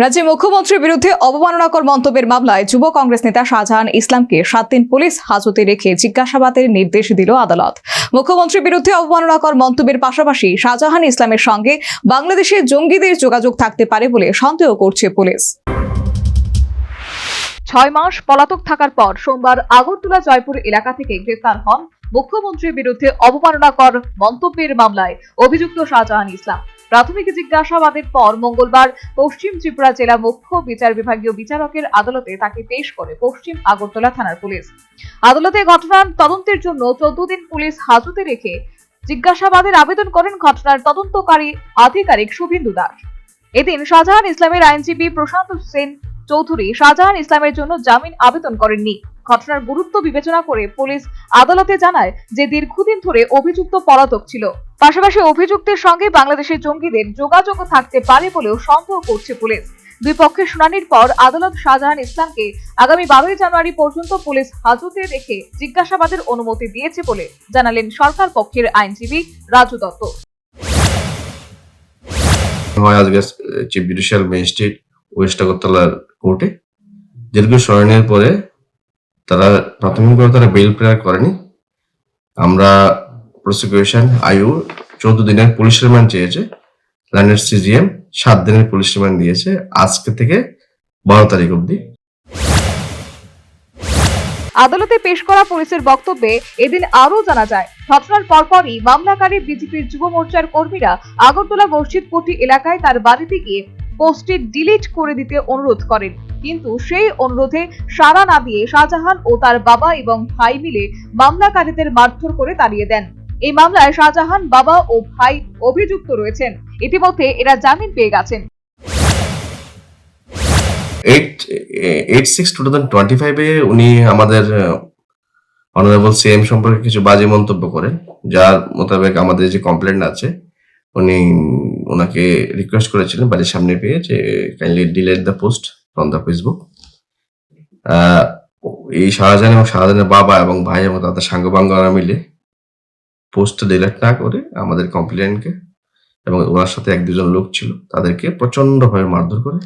রাজ্যে মুখ্যমন্ত্রীর বিরুদ্ধে অবমাননাকর মন্তব্যের মামলায় যুব কংগ্রেস নেতা শাহজাহান ইসলামকে 7 দিন পুলিশ হাজতে রেখে জিজ্ঞাসাবাদের নির্দেশ দিল আদালত। মুখ্যমন্ত্রীর বিরুদ্ধে অবমাননাকর মন্তব্যের পাশাপাশি শাহজাহান ইসলামের সঙ্গে বাংলাদেশের জঙ্গিদের যোগাযোগ থাকতে পারে বলে সন্দেহ করছে পুলিশ। 6 মাস পলাতক থাকার পর সোমবার আগরতলা জয়পুর এলাকা থেকে গ্রেফতার হন মুখ্যমন্ত্রীর বিরুদ্ধে অবমাননাকর মন্তব্যের মামলায় অভিযুক্ত শাহজাহান ইসলাম। প্রাথমিক জিজ্ঞাসাবাদের পর মঙ্গলবার পশ্চিম ত্রিপুরা জেলা মুখ্য বিচার বিভাগীয় বিচারকের আদালতে তাকে পেশ করে পশ্চিম আগরতলা থানার পুলিশ। আদালতে ঘটনার তদন্তের জন্য 14 দিন পুলিশ হাজতে রেখে জিজ্ঞাসাবাদের আবেদন করেন ঘটনার তদন্তকারী আধিকারিক শুভেন্দু দাস। এদিন শাহজাহান ইসলামের আইনজীবী প্রশান্ত সেন চৌধুরী শাহজাহান ইসলামের জন্য জামিন আবেদন করেননি। ঘটনার গুরুত্ব বিবেচনা করে পুলিশ আদালতে জানায় যে দীর্ঘদিন ধরে অভিযুক্ত পলাতক ছিল, পাশাপাশি অভিযুক্তের সঙ্গে বাংলাদেশের জঙ্গিদের যোগাযোগ থাকতে পারে বলেও সন্দেহ করছে পুলিশ। দুই পক্ষের শুনানির পর আদালত শাহজাহান ইসলামকে আগামী 12 জানুয়ারি পর্যন্ত পুলিশ হাজতে রেখে জিজ্ঞাসাবাদের অনুমতি দিয়েছে বলে জানালেন সরকার পক্ষের আইনজীবী Raju Dutta. Chief judicial magistrate West আগরতলার কোর্টে দীর্ঘ শুনানির পরে তারা প্রাথমিকভাবে বেইল প্রেয়ার করেনি। আমরা প্রসিকিউশন আইউ 14 দিনের পুলিশ রিমান্ড চেয়েছে, লাইনের সিজিএম 7 দিনের পুলিশ রিমান্ড দিয়েছে আজকে থেকে 12 তারিখ অবধি। আদালতে পেশ করা পুলিশের বক্তব্যে এদিন আরও জানা যায়, ঘটনার পরপরই মামলাকারী বিজেপির যুব মোর্চার কর্মীরা আগরতলা মসজিদপট্টি এলাকায় তার বাড়িতে গিয়ে পোস্টটি ডিলিট করে দিতে অনুরোধ করেন, কিন্তু সেই অনুরোধে সাড়া না দিয়ে শাহজাহান ও তার বাবা এবং ভাই মিলে মামলাকারীদের মারধর করে তাড়িয়ে দেন। এই মামলায় শাহজাহান বাবা ও ভাই অভিযুক্ত রয়েছেন। ইতিমধ্যে এরা জামিন পেয়ে গেছেন। 8/6/2025 উনি আমাদের অনারেবল সিএম সম্পর্কে কিছু বাজে মন্তব্য করেন, যার মোতাবেক আমাদের যে কমপ্লেন্ট আছে উনি ওনাকে রিকোয়েস্ট করেছিলেন বাড়ির সামনে পেয়ে যে kindly delete the post from the Facebook. এই শাহজাহান এবং শাহজাহানের বাবা এবং ভাই এবং তাদের সাঙ্গপাঙ্গরা মিলে পোস্ট ডিলিট না করে আমাদের কমপ্লেন্টকে এবং ওনার সাথে 1-2 জন লোক ছিল তাদেরকে প্রচন্ডভাবে মারধর করে।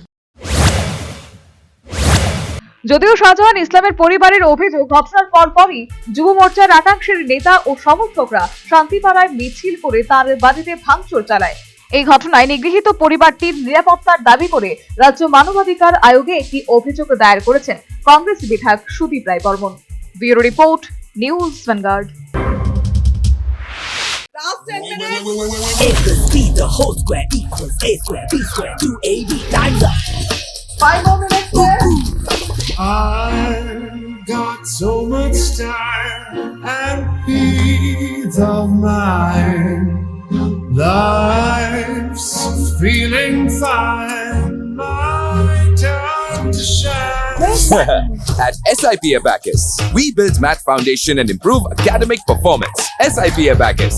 যদিও শাহজাহান ইসলামের পরিবারের অভিযোগ, ঘটনার পরপরই যুব মোর্চার একাংশের নেতা ও সমর্থকরা শান্তিপাড়ায় মিছিল করে তার বাড়িতে ভাঙচুর চালায়। এই ঘটনায় নিগৃহীত পরিবারটির নিরাপত্তার দাবি করে রাজ্য মানবাধিকার আয়োগে একটি অভিযোগ দায়ের করেছেন কংগ্রেস বিধায়ক Sudip Roy Barman. Bureau report, news Vanguard. I've got so much time and peace of mind. Life's feeling fine. My time to shine. At SIP Abacus, we build math foundation and improve academic performance. SIP Abacus,